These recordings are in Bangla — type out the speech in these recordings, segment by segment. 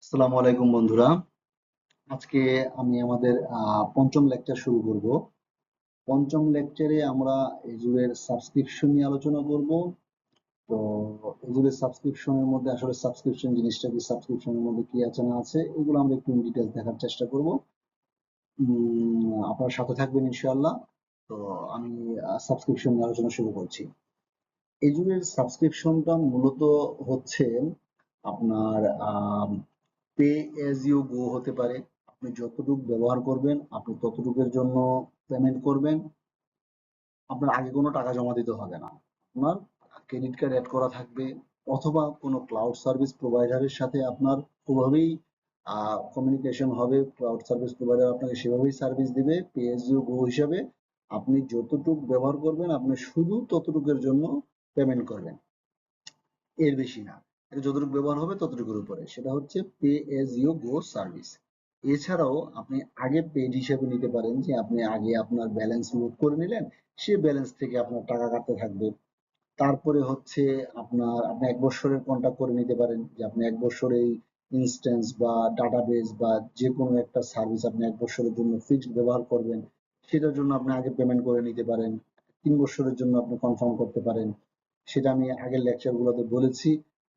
আসসালামু আলাইকুম বন্ধুরা। আজকে আমি আমাদের পঞ্চম লেকচার শুরু করব। পঞ্চম লেকচারে আমরা এজুরের সাবস্ক্রিপশন নিয়ে আলোচনা করব। তো এজুরের সাবস্ক্রিপশনের মধ্যে আসলে সাবস্ক্রিপশন জিনিসটা কি, সাবস্ক্রিপশনের মধ্যে কি আছে না আছে, এগুলো আমরা একটু ডিটেলস দেখার চেষ্টা করব। আপনারা সাথে থাকবেন ইনশাআল্লাহ। তো আমি সাবস্ক্রিপশন নিয়ে আলোচনা শুরু করছি। এজুরের সাবস্ক্রিপশনটা মূলত হচ্ছে আপনার পে এজ ইউ গো হতে পারে। আপনি যতটুকু ব্যবহার করবেন আপনি ততটুকুর জন্য পেমেন্ট করবেন। আপনার আগে কোনো টাকা জমা দিতে হবে না। আপনার ক্রেডিট কার্ড অ্যাড করা থাকবে, অথবা কোনো ক্লাউড সার্ভিস প্রোভাইডারের সাথে আপনার ওভাবেই কমিউনিকেশন হবে। ক্লাউড সার্ভিস প্রোভাইডার আপনাকে সেভাবেই সার্ভিস দিবে পে এজ ইউ গো হিসাবে। আপনি যতটুকু ব্যবহার করবেন আপনি শুধু ততটুকুর জন্য পেমেন্ট করবেন, এর বেশি না। এটা যতটুকু ব্যবহার হবে ততটুকুর উপরে, সেটা হচ্ছে pay as you go service. এছাড়াও আপনি আগে পেড হিসেবে নিতে পারেন, যে আপনি আগে আপনার ব্যালেন্স লোড করে নিলেন, সে ব্যালেন্স থেকে আপনার টাকা কাটতে থাকবে। তারপরে হচ্ছে আপনি 1 বছরের কন্ট্রাক্ট করে নিতে পারেন, যে আপনি 1 বছরের ইনস্ট্যান্স বা ডাটাবেস বা যে কোনো একটা সার্ভিস আপনি 1 বছরের জন্য ফিক্সড ব্যবহার করবেন। সেটার জন্য আপনি আগে পেমেন্ট করে নিতে পারেন। 3 বছরের জন্য আপনি কনফার্ম করতে পারেন। সেটা আমি আগের লেকচার গুলোতে বলেছি।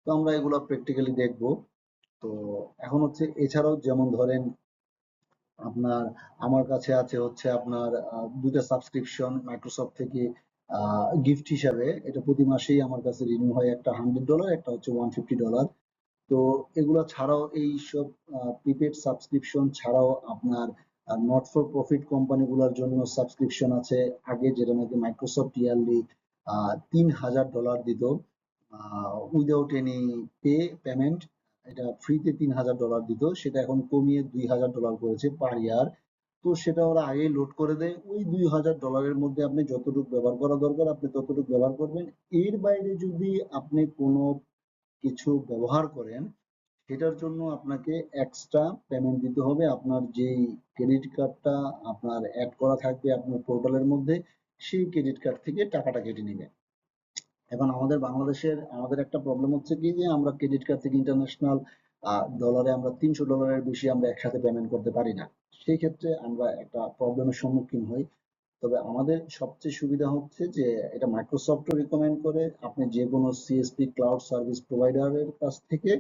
তো আমরা এগুলো প্র্যাকটিক্যালি দেখব। তো এখন হচ্ছে এছাড়াও যেমন ধরেন আপনার, আমার কাছে আছে হচ্ছে আপনার দুইটা সাবস্ক্রিপশন মাইক্রোসফট থেকে গিফট হিসাবে। এটা প্রতি মাসেই আমার কাছে রিনিউ হয়, একটা $100, একটা হচ্ছে $150। তো এগুলো ছাড়াও এই সব প্রিপেড সাবস্ক্রিপশন ছাড়াও আপনার নট ফর প্রফিট কোম্পানিগুলোর জন্য সাবস্ক্রিপশন আছে আগে, যেটা নাকি মাইক্রোসফট ইয়ারলি $3000 দিত উইদাউট এনি পেমেন্ট। এটা ফ্রিতে $3000 দিত, সেটা এখন কমিয়ে $2000 করেছে পার ইয়ার। তো সেটা ওরা আগেই লোড করে দেয়। ওই $2000 মধ্যে আপনি যতটুকু ব্যবহার করা দরকার আপনি ততটুকু ব্যবহার করবেন। এর বাইরে যদি আপনি কোনো কিছু ব্যবহার করেন, সেটার জন্য আপনাকে এক্সট্রা পেমেন্ট দিতে হবে। আপনার যেই ক্রেডিট কার্ডটা আপনার অ্যাড করা থাকবে আপনার পোর্টালের মধ্যে, সেই ক্রেডিট কার্ড থেকে টাকাটা কেটে নেবে। এখন আমাদের বাংলাদেশের আমাদের একটা প্রবলেম হচ্ছে কি, যে আমরা ক্রেডিট কার্ড থেকে ইন্টারন্যাশনাল ডলারে আমরা $300 বেশি আমরা একসাথে পেমেন্ট করতে পারি না। সেই ক্ষেত্রে আমরা একটা প্রবলেমের সম্মুখীন হই। তবে আমাদের সবচেয়ে সুবিধা হচ্ছে যে এটা মাইক্রোসফটও রিকমেন্ড করে, আপনি যে কোনো সিএসপি ক্লাউড সার্ভিস প্রোভাইডারের কাছ থেকে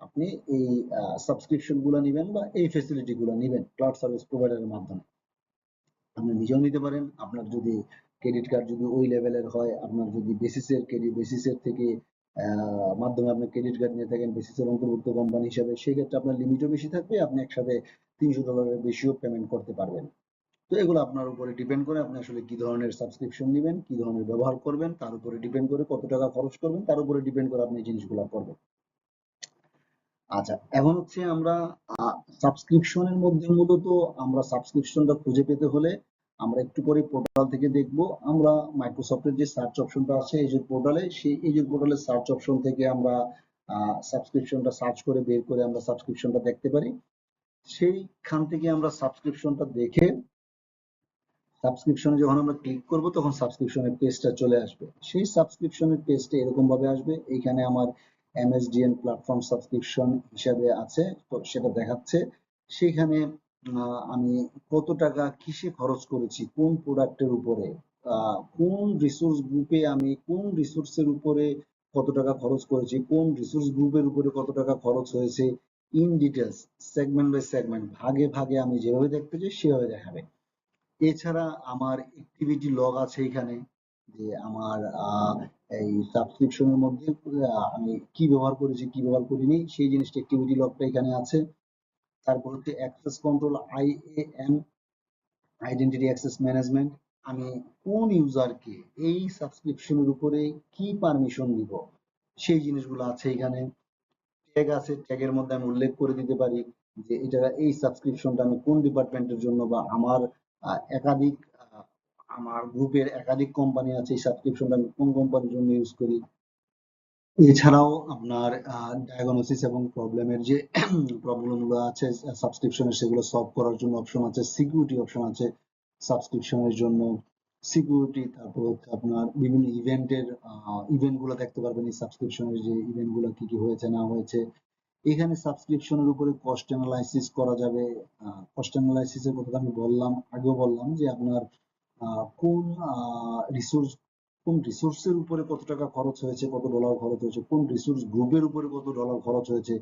আপনি এই সাবস্ক্রিপশন গুলো নেবেন বা এই ফেসিলিটি গুলো নেবেন ক্লাউড সার্ভিস প্রোভাইডারের মাধ্যমে। আপনি নিজেও নিতে পারেন। আপনার যদি ক্রেডিট কার্ড যদি ওই লেভেলের হয়, আপনার যদি বেসিসের থেকে মাধ্যমে আপনি ক্রেডিট কার্ড নিয়ে থাকেন, বেসিসের অন্তর্ভুক্ত কোম্পানি হিসাবে, সেই ক্ষেত্রে আপনার লিমিটও বেশি থাকবে, আপনি একসাথে $300 বেশিও পেমেন্ট করতে পারবেন। তো এগুলো আপনার উপরে ডিপেন্ড করে আপনি আসলে কি ধরনের সাবস্ক্রিপশন নেবেন, কি ধরনের ব্যবহার করবেন, তার উপরে ডিপেন্ড করে কত টাকা খরচ করবেন, তার উপরে ডিপেন্ড করে আপনি এই জিনিসগুলো করবেন। আচ্ছা, এখন হচ্ছে আমরা সাবস্ক্রিপশনের মধ্যে মূলত আমরা সাবস্ক্রিপশনটা খুঁজে পেতে হলে আমরা একটু পরে পোর্টাল থেকে দেখব। আমরা মাইক্রোসফটের যে সার্চ অপশনটা আছে এজুর পোর্টালে, সেই এজুর পোর্টালের সার্চ অপশন থেকে আমরা সাবস্ক্রিপশনটা সার্চ করে বের করে আমরা সাবস্ক্রিপশনটা দেখতে পারি। সেইখান থেকে আমরা সাবস্ক্রিপশনটা দেখে সাবস্ক্রিপশনে যখন আমরা ক্লিক করব তখন সাবস্ক্রিপশনের পেজটা চলে আসবে। সেই সাবস্ক্রিপশনের পেজটা এরকম ভাবে আসবে। এইখানে আমার এমএসডিএন প্ল্যাটফর্ম সাবস্ক্রিপশন হিসাবে আছে, তো সেটা দেখাচ্ছে। সেখানে আমি কত টাকা কিসে খরচ করেছি, কোন প্রোডাক্টের উপরে, কোন রিসোর্স গ্রুপে আমি কোন রিসোর্সের উপরে কত টাকা খরচ করেছি, কোন রিসোর্স গ্রুপের উপরে কত টাকা খরচ হয়েছে, in details segment by segment ভাগে ভাগে আমি যেভাবে দেখতে চাই সেভাবে দেখাবে। এছাড়া আমার অ্যাক্টিভিটি লগ আছে এখানে, যে আমার এই সাবস্ক্রিপশনের মধ্যে আমি কি ব্যবহার করেছি কি ব্যবহার করিনি সেই জিনিসটা অ্যাক্টিভিটি লগটা এখানে আছে। তারপর হচ্ছে access control, IAM, identity access management. আমি কোন ইউজারকে এই সাবস্ক্রিপশনের উপরে কি পারমিশন দিব সেই জিনিসগুলো আছে এখানে। ট্যাগ আছে, ট্যাগের মধ্যে আমি উল্লেখ করে দিতে পারি যে এটা এই সাবস্ক্রিপশনটা আমি কোন ডিপার্টমেন্টের জন্য, বা আমার একাধিক আমার গ্রুপের একাধিক কোম্পানি আছে, এই সাবস্ক্রিপশনটা আমি কোন কোম্পানির জন্য ইউজ করি। এছাড়াও আপনার ডায়াগনোসিস এবং প্রবলেমের যে প্রবলেম গুলো আছে সাবস্ক্রিপশনের, সেগুলো সলভ করার জন্য অপশন আছে, সিকিউরিটি অপশন আছে সাবস্ক্রিপশনের জন্য, সিকিউরিটি। তারপর হচ্ছে আপনার বিভিন্ন ইভেন্টের ইভেন্ট গুলো দেখতে পারবেন এই সাবস্ক্রিপশনের, যে ইভেন্ট গুলো কি কি হয়েছে না হয়েছে। এখানে সাবস্ক্রিপশনের উপরে কস্ট অ্যানালাইসিস করা যাবে। কস্ট অ্যানালাইসিসের কথা আমি বললাম, আগেও বললাম যে আপনার কোন রিসোর্স, কোন রিসোর্সের উপরে কত টাকা খরচ হয়েছে, কত ডলার খরচ হয়েছে, কোন রিসোর্স গ্রুপের উপরে কত ডলার খরচ হয়েছে,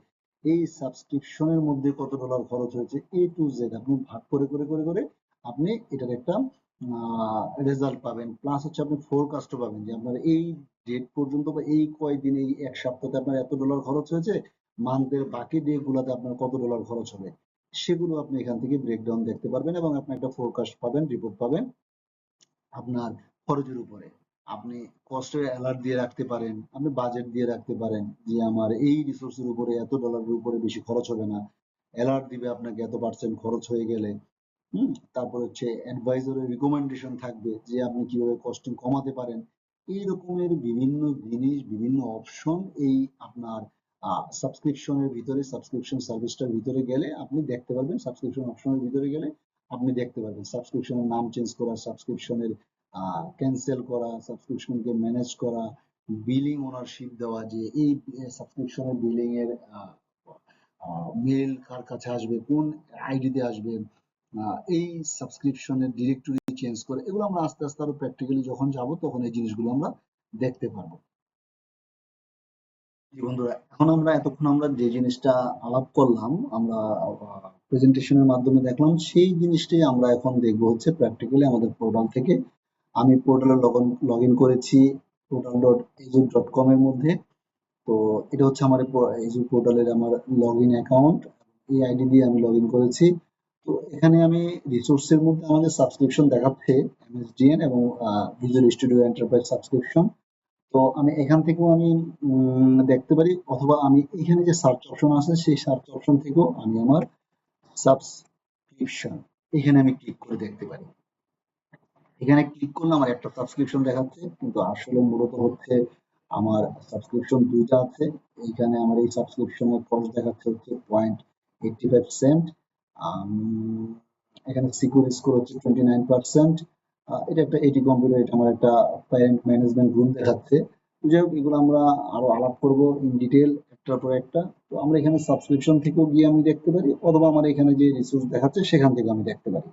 এই সাবস্ক্রিপশনের মধ্যে কত ডলার খরচ হয়েছে, A to Z আপনি ভাগ করে করে করে করে আপনি এটার একটা রেজাল্ট পাবেন। প্লাস হচ্ছে আপনি ফোরকাস্টও পাবেন যে আপনার এই ডেট পর্যন্ত বা এই কয়দিন, এই এক সপ্তাহে আপনার এত ডলার খরচ হয়েছে, মান্থের বাকি ডে গুলাতে আপনার কত ডলার খরচ হবে, সেগুলো আপনি এখান থেকে ব্রেকডাউন দেখতে পারবেন এবং আপনি একটা ফোরকাস্ট পাবেন, রিপোর্ট পাবেন আপনার খরচের উপরে। আপনি কস্টের অ্যালার্ট দিয়ে রাখতে পারেন, আপনি বাজেট দিয়ে রাখতে পারেন যে আমার এই রিসোর্সের উপরে এত ডলারের উপরে বেশি খরচ হবে না, অ্যালার্ট দিবে আপনাকে এত পার্সেন্ট খরচ হয়ে গেলে। তারপর হচ্ছে অ্যাডভাইজরের রিকমেন্ডেশন থাকবে যে আপনি কিভাবে কস্টিং কমাতে পারেন। এই রকমের বিভিন্ন জিনিস, বিভিন্ন অপশন এই আপনার সাবস্ক্রিপশনের ভিতরে, সাবস্ক্রিপশন সার্ভিসটার ভিতরে গেলে আপনি দেখতে পারবেন। সাবস্ক্রিপশন অপশনের ভিতরে গেলে আপনি দেখতে পারবেন সাবস্ক্রিপশনের নাম চেঞ্জ করা, সাবস্ক্রিপশনের ক্যান্সেল করা, সাবস্ক্রিপশনকে ম্যানেজ করা, বিলিং ওনারশিপ দেওয়া, যে এই সাবস্ক্রিপশনের বিলিং এর মেল কার কাছে আসবে, কোন আইডিতে আসবে, এই সাবস্ক্রিপশনের ডিরেক্টরি চেঞ্জ করে, এগুলো আমরা আস্তে আস্তে আরো প্র্যাকটিক্যালি যখন যাব তখন এই জিনিসগুলো আমরা দেখতে পারবো। জি বন্ধুরা, এখন আমরা এতক্ষণ আমরা যে জিনিসটা আলাপ করলাম, আমরা প্রেজেন্টেশনের মাধ্যমে দেখলাম, সেই জিনিসটাই আমরা এখন দেখবো হচ্ছে প্র্যাকটিক্যালি আমাদের পোর্টাল থেকে। আমি পোর্টালে লগ ইন করেছি portal.azure.com এর মধ্যে। তো এটা হচ্ছে আমার এজুর পোর্টালের আমার লগ ইন অ্যাকাউন্ট, এই আইডি দিয়ে আমি লগ ইন করেছি। তো এখানে আমি রিসোর্সের মধ্যে আমাদের সাবস্ক্রিপশন দেখাচ্ছে এমএসডিএন এবং ভিজুয়াল স্টুডিও এন্টারপ্রাইজ সাবস্ক্রিপশন। তো আমি এখান থেকেও আমি দেখতে পারি, অথবা আমি এখানে যে সার্চ অপশন আছে সেই সার্চ অপশন থেকেও আমি আমার সাবস্ক্রিপশন এখানে আমি ক্লিক করে দেখতে পারি। এখানে ক্লিক করলে আমার একটা সাবস্ক্রিপশন দেখাচ্ছে, কিন্তু আসলে মূলত হচ্ছে আমার সাবস্ক্রিপশন দুইটা আছে। এইখানে আমার এই সাবস্ক্রিপশনের কস্ট দেখাচ্ছে হচ্ছে 0.85 সেন্ট। এখানে সিকিউর স্কোর হচ্ছে 29%। এটা একটা এটি কম্পিউটার, এটা আমার একটা প্যারেন্ট ম্যানেজমেন্ট রুম দেখাচ্ছে। যাই হোক, এগুলো আমরা আরো আলাপ করব ইন ডিটেল একটার পর একটা। তো আমরা এখানে সাবস্ক্রিপশন থেকেও গিয়ে আমি দেখতে পারি, অথবা আমার এখানে যে রিসোর্স দেখাচ্ছে সেখান থেকে আমি দেখতে পারি।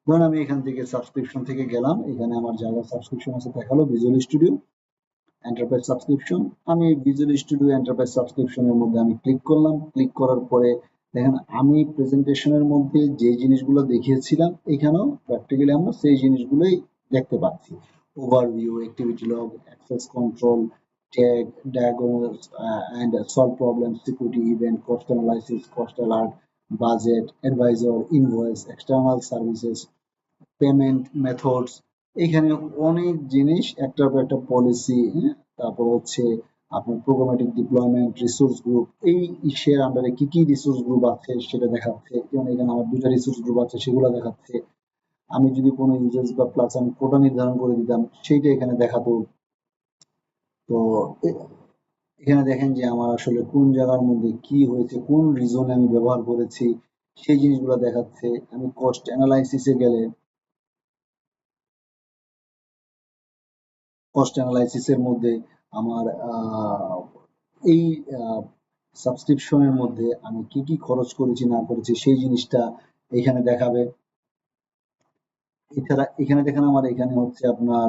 ধরুন আমি এখান থেকে সাবস্ক্রিপশন থেকে গেলাম, এখানে আমার জায়গা সাবস্ক্রিপশন আছে, দেখালো ভিজুয়াল স্টুডিও এন্টারপ্রাইজ সাবস্ক্রিপশন। আমি ভিজুয়াল স্টুডিও এন্টারপ্রাইজ সাবস্ক্রিপশনের মধ্যে আমি ক্লিক করলাম। ক্লিক করার পরে দেখেন আমি প্রেজেন্টেশনের মধ্যে যে জিনিসগুলো দেখিয়েছিলাম এখানেও প্র্যাকটিক্যালি আমরা সেই জিনিসগুলোই দেখতে পাচ্ছি। Overview, activity log, access control, tag, diagnose and solve problems, security event, cost analysis, cost alert, budget, advisor, invoice, external services, payment methods. এখানে অনেক জিনিস, একটার পর একটা পলিসি, তারপর হচ্ছে আপনার প্রোগ্রামেটিক ডিপ্লয়মেন্ট, রিসোর্স গ্রুপ, এই ইসের আন্ডারে কি কি রিসোর্স গ্রুপ আছে সেটা দেখাচ্ছে। যেমন এখানে আমার দুটা রিসোর্স গ্রুপ আছে সেগুলো দেখাচ্ছে। আমি যদি কোনো ইউজার্স বা ক্লাস আমি কোটা নির্ধারণ করে দিতাম সেইটা এখানে দেখাতো। তো এখানে দেখেন যে আমার আসলে কোন জায়গার মধ্যে কি হয়েছে, কোন রিজনে আমি ব্যবহার করেছি সেই জিনিসগুলো দেখাচ্ছে। আমি কস্ট অ্যানালাইসিসে গেলে কস্ট অ্যানালাইসিসের মধ্যে আমার এই সাবস্ক্রিপশনের মধ্যে আমি কি কি খরচ করেছি না করেছি সেই জিনিসটা এখানে দেখাবে। এছাড়া এখানে দেখেন আমার এখানে হচ্ছে আপনার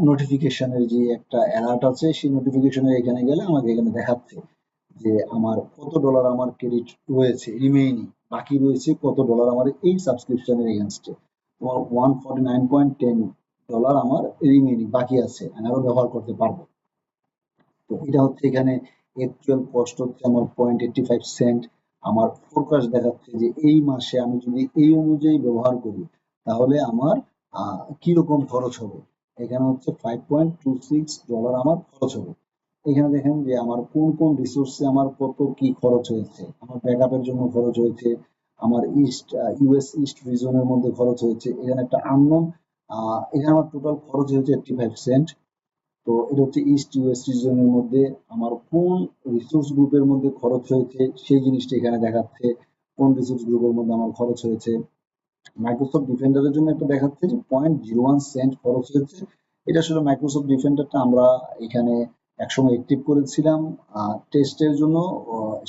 নোটিফিকেশনের যে একটা অ্যালার্ট আছে, সেই নোটিফিকেশনের এখানে গেলে আমাকে এখানে দেখাচ্ছে যে আমার কত ডলার আমার ক্রেডিট রয়েছে, রিমেইনিং বাকি রয়েছে কত ডলার আমার এই সাবস্ক্রিপশনের এগেনস্টে। তোমার $149 আমার রিমেইনিং বাকি আছে, আমি আরো ব্যবহার করতে পারবো। তো এটা হচ্ছে এখানে অ্যাকচুয়াল কস্ট হচ্ছে আমার 0.85 সেন্ট। আমার ফোরকাস্ট দেখাচ্ছে যে এই মাসে আমি যদি এই অনুযায়ী ব্যবহার করি তাহলে আমার কিরকম খরচ হবে। এখানে হচ্ছে $5.26 আমার খরচ হবে। এখানে দেখেন যে আমার কোন কোন রিসোর্সে আমার কত কি খরচ হয়েছে। আমার ব্যাকআপের জন্য খরচ হয়েছে, আমার ইউএস ইস্ট রিজনের মধ্যে খরচ হয়েছে, এখানে একটা আননোন, এখানে আমার টোটাল খরচ হয়েছে 85 সেন্ট। তো এটা হচ্ছে ইস্ট ইউএস রিজনের মধ্যে আমার কোন রিসোর্স গ্রুপের মধ্যে খরচ হয়েছে সেই জিনিসটা এখানে দেখাচ্ছে, কোন রিসোর্স গ্রুপের মধ্যে আমার খরচ হয়েছে। মাইক্রোসফট ডিফেন্ডারের জন্য একটা দেখাচ্ছে যে 0.01 সেন্ট খরচ হয়েছে। এটা আসলে মাইক্রোসফট ডিফেন্ডারটা আমরা এখানে একসময় অ্যাক্টিভ করেছিলাম টেস্টের জন্য,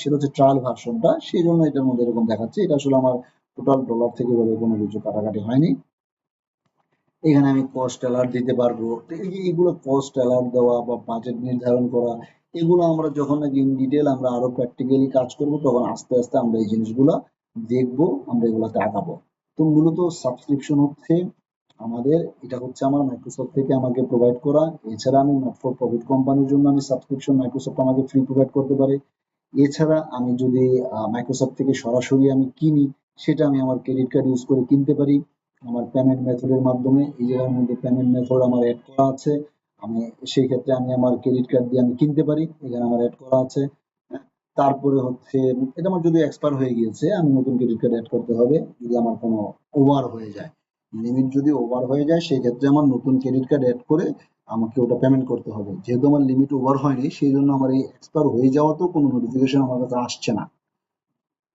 সেটা হচ্ছে ট্রায়াল ভার্সনটা, সেই জন্য এটার মধ্যে এরকম দেখাচ্ছে। এটা আসলে আমার টোটাল ডলার থেকে ভাবে কোনো কিছু কাটাকাটি হয়নি। এখানে আমি কস্ট অ্যালার্ট দিতে পারবো। তো এই যে এগুলো কস্ট অ্যালার্ট দেওয়া বা বাজেট নির্ধারণ করা, এগুলো আমরা যখন নাকি ইন ডিটেল আমরা আরো প্র্যাকটিক্যালি কাজ করব, তখন আস্তে আস্তে আমরা এই জিনিসগুলো দেখবো, আমরা এগুলাতে আগাবো। তো মূলত সাবস্ক্রিপশন হচ্ছে আমাদের, এটা হচ্ছে আমার মাইক্রোসফট থেকে আমাকে প্রোভাইড করা। এছাড়া আমি নট ফর প্রফিট কোম্পানির জন্য আমি সাবস্ক্রিপশন মাইক্রোসফট আমাকে ফ্রি প্রোভাইড করতে পারে। এছাড়া আমি যদি মাইক্রোসফট থেকে সরাসরি আমি কিনি, সেটা আমি আমার ক্রেডিট কার্ড ইউজ করে কিনতে পারি আমার পেমেন্ট মেথডের মাধ্যমে। এই জায়গার মধ্যে পেমেন্ট মেথড আমার অ্যাড করা আছে। আমি সেই ক্ষেত্রে আমি আমার ক্রেডিট কার্ড দিয়ে আমি কিনতে পারি, এখানে আমার অ্যাড করা আছে। তারপরে হচ্ছে এটা আমার যদি এক্সপায়ার হয়ে গিয়েছে, আমি নতুন ক্রেডিট কার্ড অ্যাড করতে হবে। যদি আমার কোনো ওভার হয়ে যায়, লিমিট যদি ওভার হয়ে যায়, সেই ক্ষেত্রে আমার নতুন ক্রেডিট কার্ড অ্যাড করে আমাকে ওটা পেমেন্ট করতে হবে। যেহেতু আমার লিমিট ওভার হয়নি, সেই জন্য আমার এই এক্সপায়ার হয়ে যাওয়াতেও কোনো নোটিফিকেশন আমার কাছে আসছে না,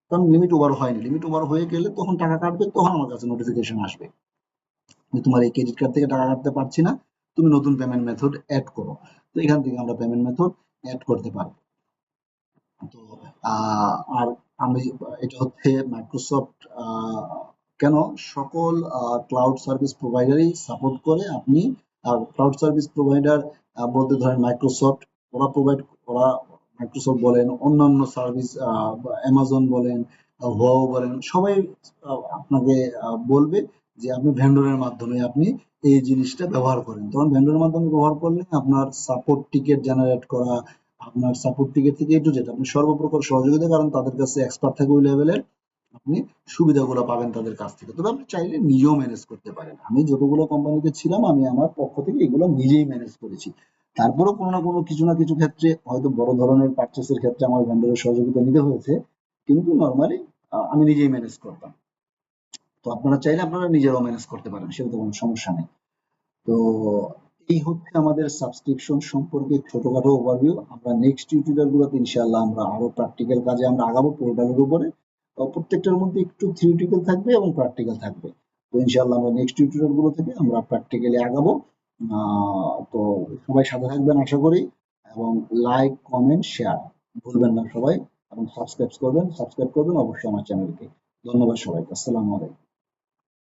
কারণ লিমিট ওভার হয়নি। লিমিট ওভার হয়ে গেলে তখন টাকা কাটবে, তখন আমার কাছে নোটিফিকেশন আসবে যে তোমার এই ক্রেডিট কার্ড থেকে টাকা কাটতে পারছি না, তুমি নতুন পেমেন্ট মেথড অ্যাড করো। তো এখান থেকে আমরা পেমেন্ট মেথড অ্যাড করতে পারবো। তো আর আমি, এটা হচ্ছে মাইক্রোসফট কেন সকল ক্লাউড সার্ভিস প্রোভাইডারই সাপোর্ট করে। আপনি ক্লাউড সার্ভিস প্রোভাইডার বলতে ধরেন মাইক্রোসফট, ওরা প্রোভাইড, ওরা মাইক্রোসফট বলেন, অন্যান্য সার্ভিস অ্যামাজন বলেন, হুয়াও বলেন, সবাই আপনাকে বলবে যে আপনি ভেন্ডরের মাধ্যমে আপনি এই জিনিসটা ব্যবহার করেন। তখন ভেন্ডরের মাধ্যমে ব্যবহার করলে আপনার সাপোর্ট টিকেট জেনারেট করা, আপনার সাপোর্ট টিকেট থেকে এ টু জেড আপনি সর্বপ্রকার সহযোগিতা, কারণ তাদের কাছে এক্সপার্ট থাকে ওই লেভেলের, আপনি সুবিধাগুলো পাবেন তাদের কাছ থেকে। তবে আপনি চাইলে নিজেও ম্যানেজ করতে পারেন। আমি যতগুলো কোম্পানিতে ছিলাম, আমি আমার পক্ষ থেকে এগুলো নিজেই ম্যানেজ করেছি। তারপরেও কোনো না কোনো কিছু না কিছু ক্ষেত্রে, হয়তো বড় ধরনের পারচেসের ক্ষেত্রে আমার ভেন্ডরের সহযোগিতা নিতে হয়েছে, কিন্তু নর্মালি আমি নিজেই ম্যানেজ করতাম। তো আপনারা চাইলে আপনারা নিজেরাও ম্যানেজ করতে পারেন, সেটা তো কোনো সমস্যা নেই। তো এই হচ্ছে আমাদের সাবস্ক্রিপশন সম্পর্কে ছোটখাটো ওভারভিউ। আমরা নেক্সট টিউটোরিয়াল গুলোতে ইনশাআল্লাহ আমরা আরো প্র্যাকটিক্যাল কাজে আমরা আগাবো পোর্টালের উপরে। প্রত্যেকটার মধ্যে একটু থিওরিটিক্যাল থাকবে এবং প্র্যাকটিক্যাল থাকবে। তো ইনশাআল্লাহ আমরা নেক্সট টিউটোরিয়াল গুলো থেকে আমরা প্র্যাকটিক্যালি আগাবো। তো সবাই সাথে থাকবেন আশা করি, এবং লাইক কমেন্ট শেয়ার ভুলবেন না সবাই, এবং সাবস্ক্রাইব করবেন অবশ্যই আমার চ্যানেলকে। ধন্যবাদ সবাইকে। আসসালামু আলাইকুম।